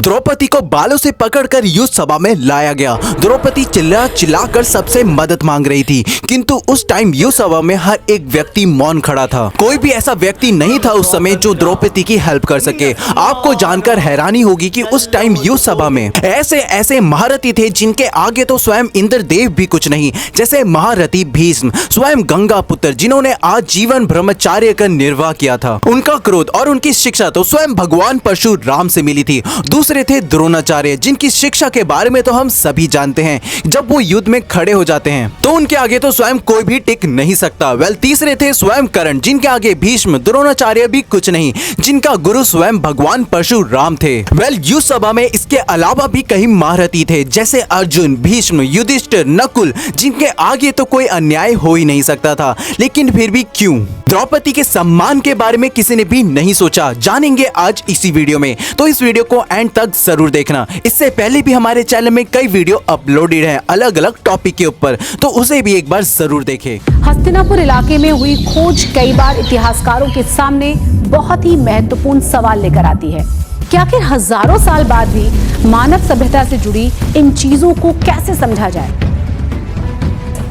द्रौपदी को बालों से पकड़कर युद्ध सभा में लाया गया। द्रौपदी चिल्ला चिल्लाकर सबसे मदद मांग रही थी, किंतु उस टाइम युद्ध सभा में हर एक व्यक्ति मौन खड़ा था। कोई भी ऐसा व्यक्ति नहीं था उस समय जो द्रौपदी की हेल्प कर सके। आपको जानकर हैरानी होगी कि उस टाइम युद्ध सभा में ऐसे ऐसे महारथी थे जिनके आगे तो स्वयं इंद्रदेव भी कुछ नहीं, जैसे महारथी भीष्म, स्वयं गंगा पुत्र, जिन्होंने आज जीवन ब्रह्मचार्य का निर्वाह किया था। उनका क्रोध और उनकी शिक्षा तो स्वयं भगवान परशुराम से मिली थी। दूसरे थे द्रोणाचार्य, जिनकी शिक्षा के बारे में तो हम सभी जानते हैं। जब वो युद्ध में खड़े हो जाते हैं तो उनके आगे तो स्वयं कोई भी टिक नहीं सकता। तीसरे थे स्वयं कर्ण, जिनके आगे भीष्म, द्रोणाचार्य भी कुछ नहीं, जिनका गुरु स्वयं भगवान परशुराम थे। युद्ध सभा में इसके अलावा भी कई महारथी थे, जैसे अर्जुन, भीष्म, युधिष्ठिर, नकुल, जिनके आगे तो कोई अन्याय हो ही नहीं सकता था। लेकिन फिर भी क्यों? द्रौपदी के सम्मान के बारे में किसी ने भी नहीं सोचा। जानेंगे आज इसी वीडियो में, तो इस वीडियो को एंड तक जरूर देखना। इससे पहले भी हमारे चैनल में कई वीडियो अपलोडेड हैं अलग अलग टॉपिक के ऊपर, तो उसे भी एक बार जरूर देखें। हस्तिनापुर इलाके में हुई खोज कई बार इतिहासकारों के सामने बहुत ही महत्वपूर्ण सवाल लेकर आती है कि आखिर हजारों साल बाद भी मानव सभ्यता से जुड़ी इन चीजों को कैसे समझा जाए।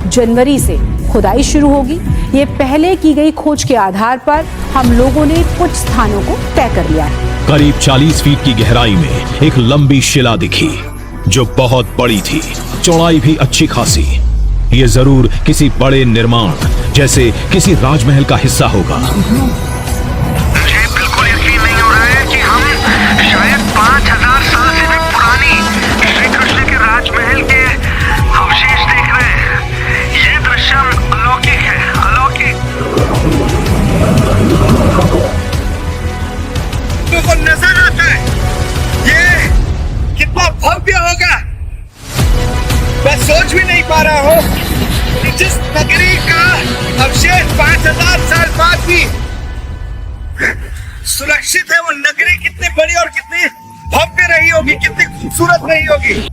जनवरी से खुदाई शुरू होगी। ये पहले की गई खोज के आधार पर हम लोगों ने कुछ स्थानों को तय कर लिया है। करीब 40 फीट की गहराई में एक लंबी शिला दिखी जो बहुत बड़ी थी, चौड़ाई भी अच्छी खासी। ये जरूर किसी बड़े निर्माण जैसे किसी राजमहल का हिस्सा होगा। मुझे बिल्कुल यकीन नहीं हो रहा है कि हम शायद 5000 साल से भी पुरानी श्री कृष्ण के राजमहल के अवशेष देख रहे हैं। ये दृश्य अलौकिक है, अलौकिक। को नजर आता है ये कितना भव्य होगा, मैं सोच भी नहीं पा रहा हूँ कि जिस नगरी का अवशेष 5000 साल बाद भी सुरक्षित है, वो नगरी कितनी बड़ी और कितनी भव्य रही होगी, कितनी खूबसूरत रही होगी।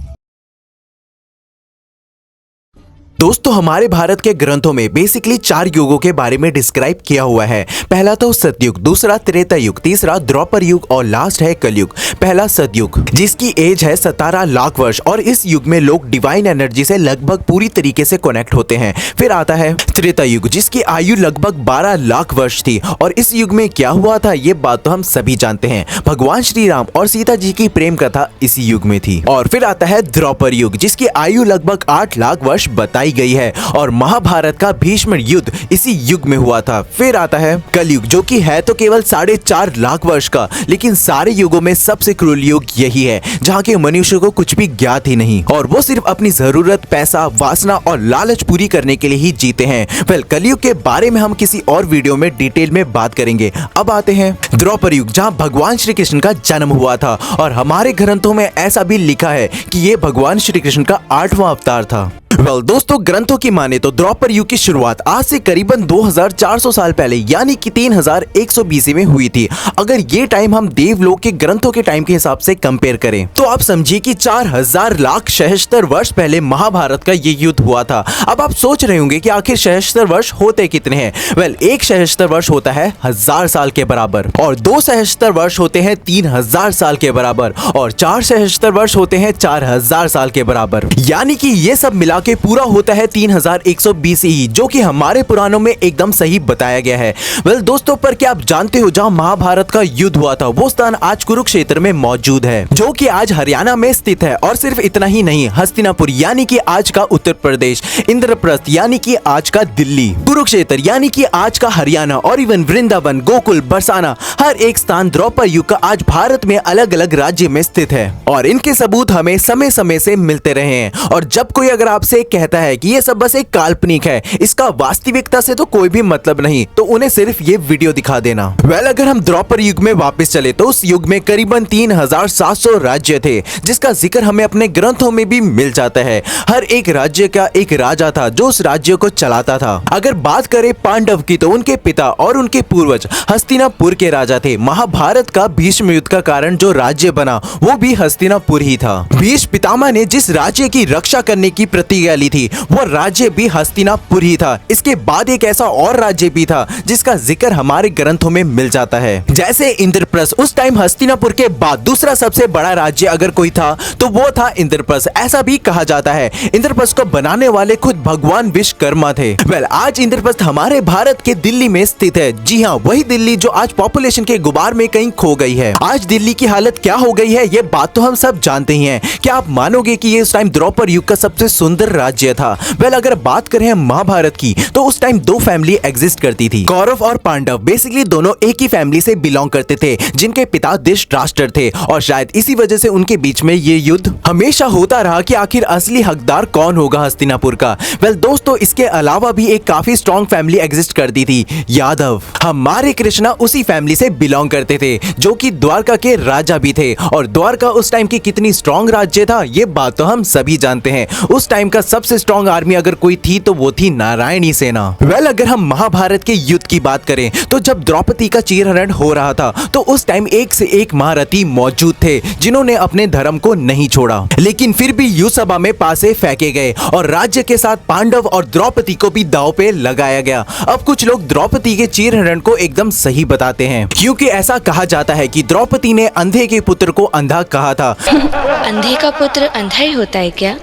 दोस्तों, हमारे भारत के ग्रंथों में बेसिकली 4 युगों के बारे में डिस्क्राइब किया हुआ है। पहला तो सतयुग, दूसरा त्रेता युग, तीसरा द्वापर युग और लास्ट है कलयुग। पहला सतयुग, जिसकी एज है 17 लाख वर्ष, और इस युग में लोग डिवाइन एनर्जी से लगभग पूरी तरीके से कनेक्ट होते हैं। फिर आता है त्रेता युग, जिसकी आयु लगभग 12 लाख वर्ष थी, और इस युग में क्या हुआ था ये बात तो हम सभी जानते हैं। भगवान श्री राम और सीता जी की प्रेम कथा इसी युग में थी। और फिर आता है द्वापर युग, जिसकी आयु लगभग 8 लाख वर्ष बताई गई है, और महाभारत का भीष्म युद्ध इसी युग में हुआ था। फिर आता है कलयुग, जो कि है तो केवल 4.5 लाख वर्ष का, लेकिन सारे युगों में सबसे क्रूर युग यही है, जहाँ के मनुष्य को कुछ भी ज्ञात ही नहीं, और वो सिर्फ अपनी जरूरत, पैसा, वासना और लालच पूरी करने के लिए ही जीते हैं। कलयुग के बारे में हम किसी और वीडियो में डिटेल में बात करेंगे। अब आते हैं द्वापर युग, जहाँ भगवान श्री कृष्ण का जन्म हुआ था, और हमारे ग्रंथों में ऐसा भी लिखा है कि ये भगवान श्री कृष्ण का 8वां अवतार था। दोस्तों, ग्रंथों की माने तो द्वापर युग की शुरुआत आज से करीबन 2400 साल पहले यानी कि 3100 BC में हुई थी। अगर ये टाइम हम देवलोक के ग्रंथों के टाइम के हिसाब से कंपेयर करें तो आप समझिए कि 4000 लाख सहस्त्र वर्ष पहले महाभारत का ये युद्ध हुआ था। अब आप सोच रहे होंगे कि आखिर सहस्त्र वर्ष होते कितने हैं। एक सहस्त्र वर्ष होता है 1000 साल के बराबर, और 2 सहस्त्र वर्ष होते हैं 3000 साल के बराबर, और 4 सहस्त्र वर्ष होते हैं 4000 साल के बराबर, यानी कि ये सब मिला के पूरा होता है 3100 BCE, जो कि हमारे पुराणों में एकदम सही बताया गया है। दोस्तों, पर क्या आप जानते हो जहां महाभारत का युद्ध हुआ था वो स्थान आज कुरुक्षेत्र में मौजूद है, जो कि आज हरियाणा में स्थित है। और सिर्फ इतना ही नहीं, हस्तिनापुर यानी कि आज का उत्तर प्रदेश, इंद्रप्रस्थ यानी कि आज का दिल्ली, कुरुक्षेत्र यानी कि आज का हरियाणा, और इवन वृंदावन, गोकुल, बरसाना, हर एक स्थान द्वापर युग का आज भारत में अलग अलग राज्य में स्थित है, और इनके सबूत हमें समय समय से मिलते रहे हैं। और जब कोई अगर आपसे कहता है कि ये सब बस एक काल्पनिक है, इसका वास्तविकता से तो कोई भी मतलब नहीं, तो उन्हें सिर्फ ये वीडियो दिखा देना। अगर हम द्वापर युग में वापस चले तो उस युग में करीबन 3700 राज्य थे, जिसका जिक्र हमें अपने ग्रंथों में भी मिल जाता है। हर एक राज्य का एक राजा था जो उस राज्य को चलाता था। अगर बात करें पांडव की तो उनके पिता और उनके पूर्वज हस्तिनापुर के राजा थे। महाभारत का भीष्म युद्ध का कारण जो राज्य बना वो भी हस्तिनापुर ही था। भीष्म पितामह ने जिस राज्य की रक्षा करने की प्रतिज्ञा शक्तिशाली थी वो राज्य भी हस्तिनापुर ही था। इसके बाद एक ऐसा और राज्य भी था जिसका जिक्र हमारे ग्रंथों में मिल जाता है। जैसे इंद्रप्रस्थ, उस टाइम हस्तिनापुर के बाद दूसरा सबसे बड़ा राज्य अगर कोई था तो वो था इंद्रप्रस्थ। ऐसा भी कहा जाता है इंद्रप्रस्थ को बनाने वाले खुद भगवान विश्वकर्मा थे। आज इंद्रप्रस्थ हमारे भारत के दिल्ली में स्थित है। जी हाँ, वही दिल्ली जो आज पॉपुलेशन के गुबार में कहीं खो गई है। आज दिल्ली की हालत क्या हो गई है ये बात तो हम सब जानते ही हैं। क्या आप मानोगे कि ये उस टाइम द्रौपद युग का सबसे सुंदर राज्य था? अगर बात करें हम महाभारत की तो उस टाइम दो फैमिली एग्जिस्ट करती थी, कौरव और पांडव। बेसिकली दोनों एक ही फैमिली से बिलोंग करते थे जिनके पिता धृतराष्ट्र थे और शायद इसी वजह से उनके बीच में ये युद्ध हमेशा होता रहा कि आखिर असली हकदार कौन होगा हस्तिनापुर का। दोस्तों, इसके अलावा भी एक काफी स्ट्रॉन्ग फैमिली एग्जिस्ट करती थी, यादव। हमारे कृष्णा उसी फैमिली से बिलोंग करते थे जो कि द्वारका के राजा भी थे। और द्वारका उस टाइम की कितनी स्ट्रॉन्ग राज्य था ये बात तो हम सभी जानते हैं। उस टाइम का सबसे स्ट्रॉन्ग आर्मी अगर कोई थी तो वो थी नारायणी सेना। अगर हम महाभारत के युद्ध की बात करें तो जब द्रौपदी का चीरहरण हो रहा था तो उस टाइम एक से एक महारथी मौजूद थे जिन्होंने अपने धर्म को नहीं छोड़ा, लेकिन फिर भी युद्ध सभा में पासे फेंके गए और राज्य के साथ पांडव और द्रौपदी को भी दांव पे लगाया गया। अब कुछ लोग द्रौपदी के चीरहरण को एकदम सही बताते हैं क्योंकि ऐसा कहा जाता है कि द्रौपदी ने अंधे के पुत्र को अंधा कहा था। अंधे का पुत्र अंधा ही होता है क्या?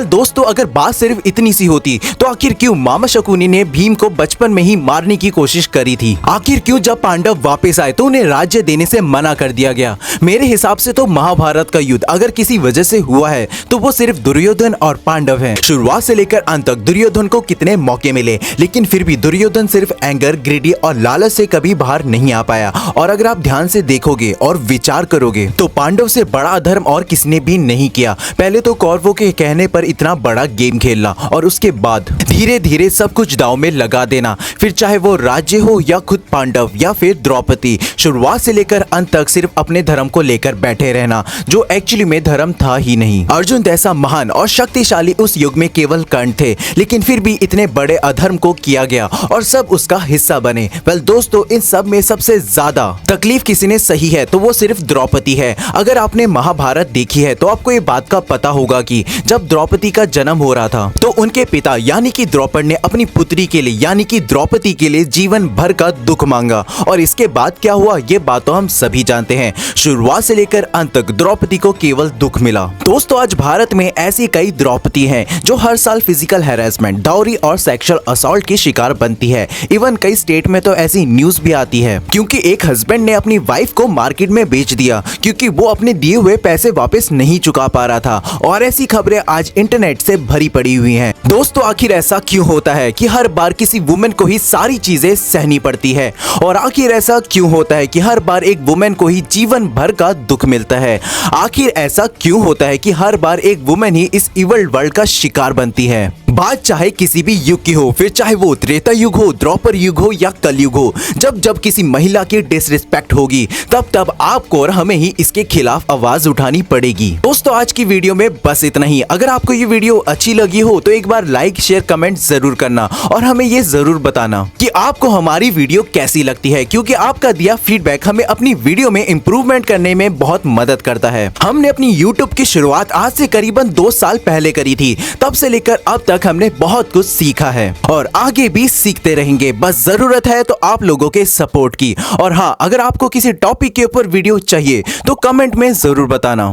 दोस्तों, अगर बात सिर्फ इतनी सी होती तो आखिर क्यों मामा शकुनी ने भीम को बचपन में ही मारने की कोशिश करी थी? आखिर क्यों जब पांडव वापस आए तो उन्हें राज्य देने से मना कर दिया गया? मेरे हिसाब से तो महाभारत का युद्ध अगर किसी वजह से हुआ है तो वो सिर्फ दुर्योधन और पांडव हैं। शुरुआत से लेकर अंत तक दुर्योधन को कितने मौके मिले लेकिन फिर भी दुर्योधन सिर्फ एंगर, ग्रीडी और लालच से कभी बाहर नहीं आ पाया। और अगर आप ध्यान से देखोगे और विचार करोगे तो पांडव से बड़ा अधर्म और किसने भी नहीं किया। पहले तो कौरवों के कहने पर इतना बड़ा गेम खेलना और उसके बाद धीरे धीरे सब कुछ दांव में लगा देना, फिर चाहे वो राज्य हो या खुद पांडव या फिर द्रौपदी। शुरुआत से लेकर अंत तक सिर्फ अपने धर्म को लेकर बैठे रहना जो एक्चुअली में धर्म था ही नहीं। अर्जुन जैसा महान और शक्तिशाली उस युग में केवल कर्ण थे लेकिन फिर भी इतने बड़े अधर्म को किया गया और सब उसका हिस्सा बने। दोस्तों, इन सब में सबसे ज्यादा तकलीफ किसी ने सही है तो वो सिर्फ द्रौपदी है। अगर आपने महाभारत देखी है तो आपको ये बात का पता होगा कि जब द्रौपदी का जन्म हो रहा था तो उनके पिता यानी कि द्रौपद ने अपनी पुत्री के लिए यानी कि द्रौपदी के लिए जीवन भर का दुख मांगा और इसके बाद क्या हुआ ये बात तो हम सभी जानते हैं। शुरुआत से लेकर अंत तक द्रौपदी को केवल दुख मिला। दोस्तों, आज भारत में ऐसी कई द्रौपदी हैं जो हर साल फिजिकल हैरेसमेंट, डाउरी और सेक्सुअल असॉल्ट की शिकार बनती है। इवन कई स्टेट में तो ऐसी न्यूज भी आती है क्योंकि एक हस्बैंड ने अपनी वाइफ को मार्केट में बेच दिया क्योंकि वो अपने दिए हुए पैसे वापस नहीं चुका पा रहा था। और ऐसी खबरें आज इंटरनेट से भरी पड़ी हुई हैं। दोस्तों, आखिर ऐसा क्यों होता है कि हर बार किसी वुमेन को ही सारी चीजें सहनी पड़ती है? और आखिर ऐसा क्यों होता है कि हर बार एक वुमेन को ही जीवन भर का दुख मिलता है? आखिर ऐसा क्यों होता है कि हर बार एक वुमेन ही इस इवल वर्ल्ड का शिकार बनती है? बात चाहे किसी भी युग की हो, फिर चाहे वो त्रेता युग हो, द्रौपद युग हो या कलयुग हो, जब जब किसी महिला की डिसरिस्पेक्ट होगी तब तब आपको और हमें ही इसके खिलाफ आवाज उठानी पड़ेगी। दोस्तों, आज की वीडियो में बस इतना ही। अगर आपको ये वीडियो अच्छी लगी हो तो एक बार लाइक, शेयर, कमेंट जरूर करना और हमें ये जरूर बताना कि आपको हमारी वीडियो कैसी लगती है क्योंकि आपका दिया फीडबैक हमें अपनी वीडियो में इंप्रूवमेंट करने में बहुत मदद करता है। हमने अपनी यूट्यूब की शुरुआत आज से करीबन 2 साल पहले करी थी। तब से लेकर अब तक हमने बहुत कुछ सीखा है और आगे भी सीखते रहेंगे। बस जरूरत है तो आप लोगों के सपोर्ट की। और हाँ, अगर आपको किसी टॉपिक के ऊपर वीडियो चाहिए तो कमेंट में जरूर बताना।